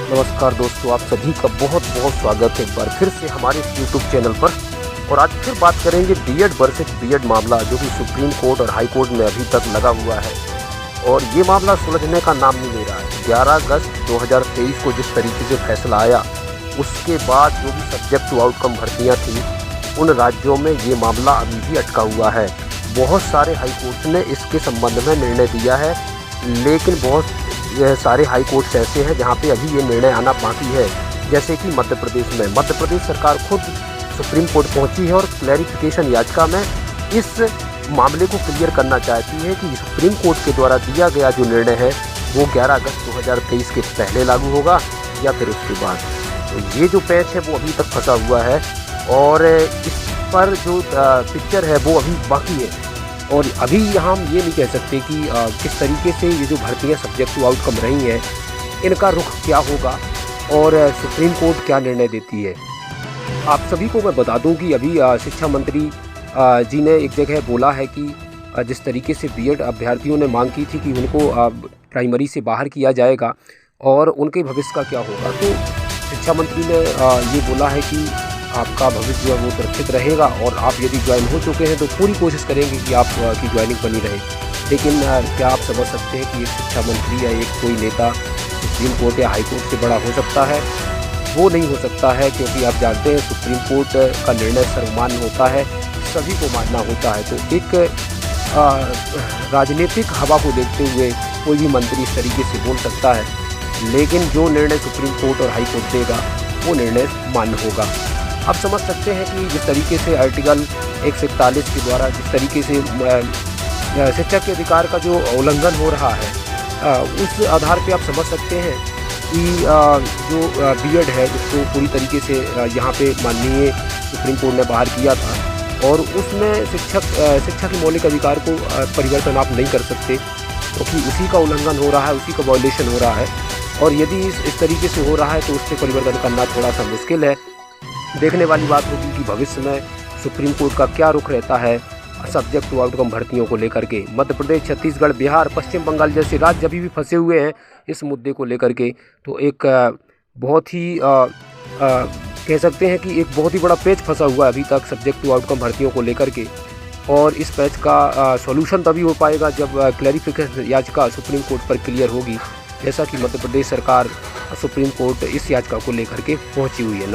नमस्कार दोस्तों, आप सभी का बहुत बहुत स्वागत है एक बार फिर से हमारे यूट्यूब चैनल पर। और आज फिर बात करेंगे बीएड वर्सेस बीएड मामला, जो कि सुप्रीम कोर्ट और हाई कोर्ट में अभी तक लगा हुआ है और ये मामला सुलझने का नाम नहीं ले रहा है। 11 अगस्त 2023 को जिस तरीके से फैसला आया, उसके बाद जो भी सब्जेक्ट टू आउटकम भर्तियाँ थी, उन राज्यों में ये मामला अभी भी अटका हुआ है। बहुत सारे हाई कोर्ट ने इसके संबंध में निर्णय दिया है, लेकिन बहुत सारे हाई कोर्ट्स ऐसे हैं जहां पे अभी ये निर्णय आना बाकी है। जैसे कि मध्य प्रदेश सरकार खुद सुप्रीम कोर्ट पहुंची है और क्लैरिफिकेशन याचिका में इस मामले को क्लियर करना चाहती है कि सुप्रीम कोर्ट के द्वारा दिया गया जो निर्णय है वो 11 अगस्त 2023 के पहले लागू होगा या फिर उसके बाद। तो ये जो पैच है वो अभी तक फंसा हुआ है और इस पर जो पिक्चर है वो अभी बाकी है। और अभी हम ये नहीं कह सकते कि किस तरीके से ये जो भर्तियाँ सब्जेक्ट टू आउटकम रही हैं, इनका रुख क्या होगा और सुप्रीम कोर्ट क्या निर्णय देती है। आप सभी को मैं बता दूं कि अभी शिक्षा मंत्री जी ने एक जगह बोला है कि जिस तरीके से बीएड अभ्यर्थियों ने मांग की थी कि उनको प्राइमरी से बाहर किया जाएगा और उनके भविष्य का क्या होगा, तो शिक्षा मंत्री ने ये बोला है कि आपका भविष्य जो है वो सुरक्षित रहेगा और आप यदि ज्वाइन हो चुके हैं तो पूरी कोशिश करेंगे कि आपकी ज्वाइनिंग बनी रहे। लेकिन क्या आप समझ सकते हैं कि एक शिक्षा मंत्री या एक कोई नेता सुप्रीम कोर्ट या हाई कोर्ट से बड़ा हो सकता है? वो नहीं हो सकता है, क्योंकि आप जानते हैं सुप्रीम कोर्ट का निर्णय सर्वमान्य होता है, सभी को मानना होता है। तो एक राजनीतिक हवा को देखते हुए कोई भी मंत्री इस तरीके से बोल सकता है, लेकिन जो निर्णय सुप्रीम कोर्ट और हाई कोर्ट देगा वो निर्णय मान्य होगा। आप समझ सकते हैं कि जिस तरीके से आर्टिकल 141 के द्वारा जिस तरीके से शिक्षक के अधिकार का जो उल्लंघन हो रहा है, उस आधार पे आप समझ सकते हैं कि जो बीएड है उसको पूरी तरीके से यहाँ पे माननीय सुप्रीम कोर्ट ने बाहर किया था और उसमें शिक्षा के मौलिक अधिकार को परिवर्तन आप नहीं कर सकते, क्योंकि उसी का उल्लंघन हो रहा है, उसी का वायलेशन हो रहा है। और यदि इस तरीके से हो रहा है तो उससे परिवर्तन करना थोड़ा सा मुश्किल है। देखने वाली बात होगी कि भविष्य में सुप्रीम कोर्ट का क्या रुख रहता है सब्जेक्ट टू आउटकम भर्तियों को लेकर के। मध्य प्रदेश, छत्तीसगढ़, बिहार, पश्चिम बंगाल जैसे राज्य अभी भी फंसे हुए हैं इस मुद्दे को लेकर के। तो एक बहुत ही कह सकते हैं कि एक बहुत ही बड़ा पेच फंसा हुआ है अभी तक सब्जेक्ट टू आउटकम भर्तियों को लेकर के। और इस पेच का सॉल्यूशन तभी हो पाएगा जब क्लैरिफिकेशन याचिका सुप्रीम कोर्ट पर क्लियर होगी, जैसा कि मध्य प्रदेश सरकार सुप्रीम कोर्ट इस याचिका को लेकर के पहुँची हुई है।